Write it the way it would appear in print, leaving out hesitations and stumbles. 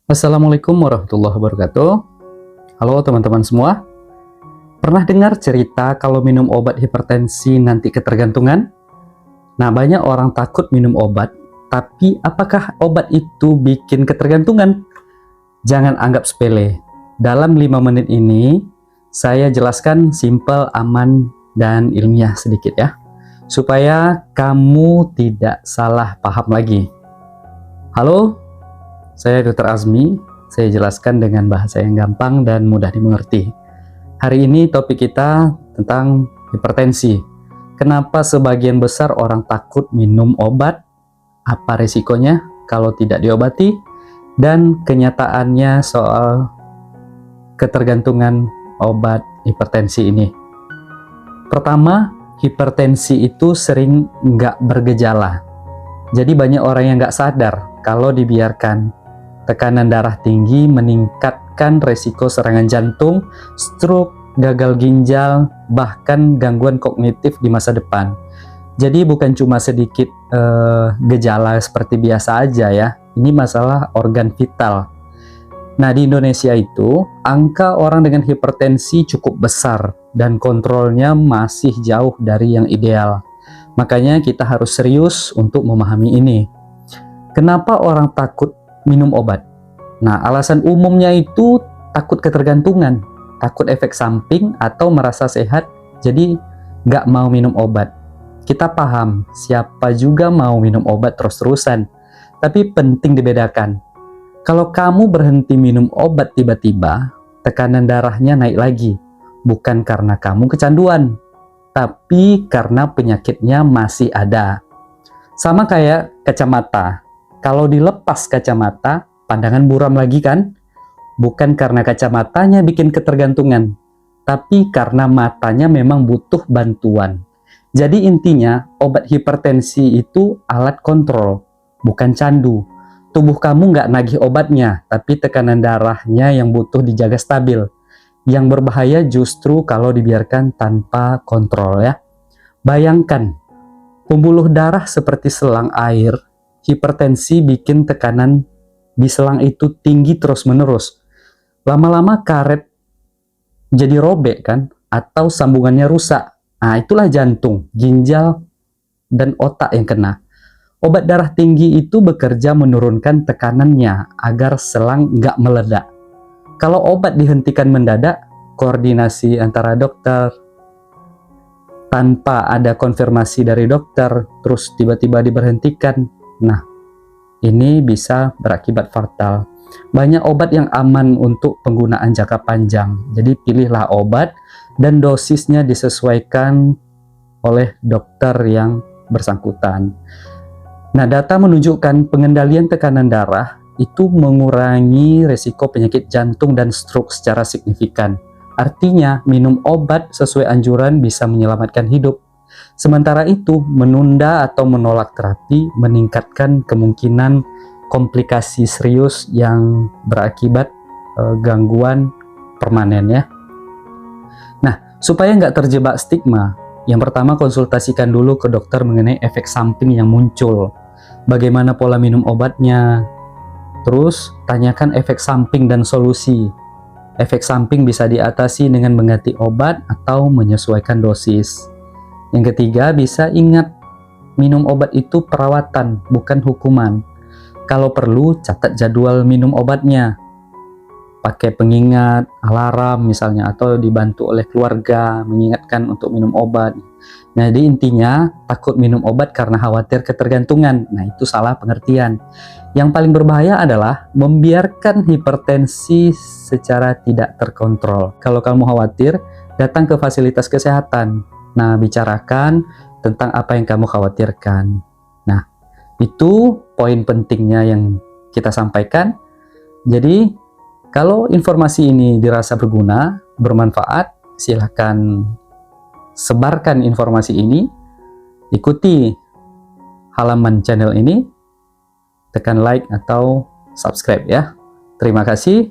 Assalamualaikum warahmatullahi wabarakatuh. Halo teman-teman semua. Pernah dengar cerita kalau minum obat hipertensi nanti ketergantungan? Nah, banyak orang takut minum obat, tapi apakah obat itu bikin ketergantungan? Jangan anggap sepele. Dalam 5 menit ini, saya jelaskan simple, aman, dan ilmiah sedikit ya, supaya kamu tidak salah paham lagi. Halo, saya Dr. Azmi. Saya jelaskan dengan bahasa yang gampang dan mudah dimengerti. Hari ini topik kita tentang hipertensi. Kenapa sebagian besar orang takut minum obat? Apa resikonya kalau tidak diobati? Dan kenyataannya soal ketergantungan obat hipertensi ini. Pertama, hipertensi itu sering nggak bergejala. Jadi banyak orang yang nggak sadar kalau dibiarkan. Tekanan darah tinggi meningkatkan resiko serangan jantung, stroke, gagal ginjal, bahkan gangguan kognitif di masa depan. Jadi bukan cuma sedikit gejala seperti biasa aja ya. Ini masalah organ vital. Nah, di Indonesia itu angka orang dengan hipertensi cukup besar dan kontrolnya masih jauh dari yang ideal. Makanya kita harus serius untuk memahami ini. Kenapa orang takut minum obat? Nah, alasan umumnya itu takut ketergantungan, takut efek samping, atau merasa sehat, jadi nggak mau minum obat. Kita paham, siapa juga mau minum obat terus-terusan. Tapi penting dibedakan. Kalau kamu berhenti minum obat tiba-tiba, tekanan darahnya naik lagi. Bukan karena kamu kecanduan, tapi karena penyakitnya masih ada. Sama kayak kacamata. Kalau dilepas kacamata, pandangan buram lagi kan? Bukan karena kacamatanya bikin ketergantungan, tapi karena matanya memang butuh bantuan. Jadi intinya, obat hipertensi itu alat kontrol, bukan candu. Tubuh kamu nggak nagih obatnya, tapi tekanan darahnya yang butuh dijaga stabil. Yang berbahaya justru kalau dibiarkan tanpa kontrol ya. Bayangkan, pembuluh darah seperti selang air, hipertensi bikin tekanan di selang itu tinggi terus-menerus. Lama-lama karet jadi robek kan, atau sambungannya rusak. Nah, itulah jantung, ginjal, dan otak yang kena. Obat darah tinggi itu bekerja menurunkan tekanannya agar selang nggak meledak. Kalau obat dihentikan mendadak, koordinasi antara dokter, tanpa ada konfirmasi dari dokter, terus tiba-tiba diberhentikan, nah, ini bisa berakibat fatal. Banyak obat yang aman untuk penggunaan jangka panjang. Jadi pilihlah obat dan dosisnya disesuaikan oleh dokter yang bersangkutan. Nah, data menunjukkan pengendalian tekanan darah itu mengurangi resiko penyakit jantung dan stroke secara signifikan. Artinya, minum obat sesuai anjuran bisa menyelamatkan hidup. Sementara itu, menunda atau menolak terapi meningkatkan kemungkinan komplikasi serius yang berakibat gangguan permanen ya. Nah, supaya nggak terjebak stigma, yang pertama konsultasikan dulu ke dokter mengenai efek samping yang muncul. Bagaimana pola minum obatnya? Terus, tanyakan efek samping dan solusi. Efek samping bisa diatasi dengan mengganti obat atau menyesuaikan dosis. Yang ketiga, bisa ingat, minum obat itu perawatan, bukan hukuman. Kalau perlu, catat jadwal minum obatnya. Pakai pengingat, alarm misalnya, atau dibantu oleh keluarga mengingatkan untuk minum obat. Nah, jadi intinya, takut minum obat karena khawatir ketergantungan. Nah, itu salah pengertian. Yang paling berbahaya adalah membiarkan hipertensi secara tidak terkontrol. Kalau kamu khawatir, datang ke fasilitas kesehatan. Nah, bicarakan tentang apa yang kamu khawatirkan. Nah, itu poin pentingnya yang kita sampaikan. Jadi, kalau informasi ini dirasa berguna, bermanfaat, silakan sebarkan informasi ini. Ikuti halaman channel ini, tekan like atau subscribe ya. Terima kasih.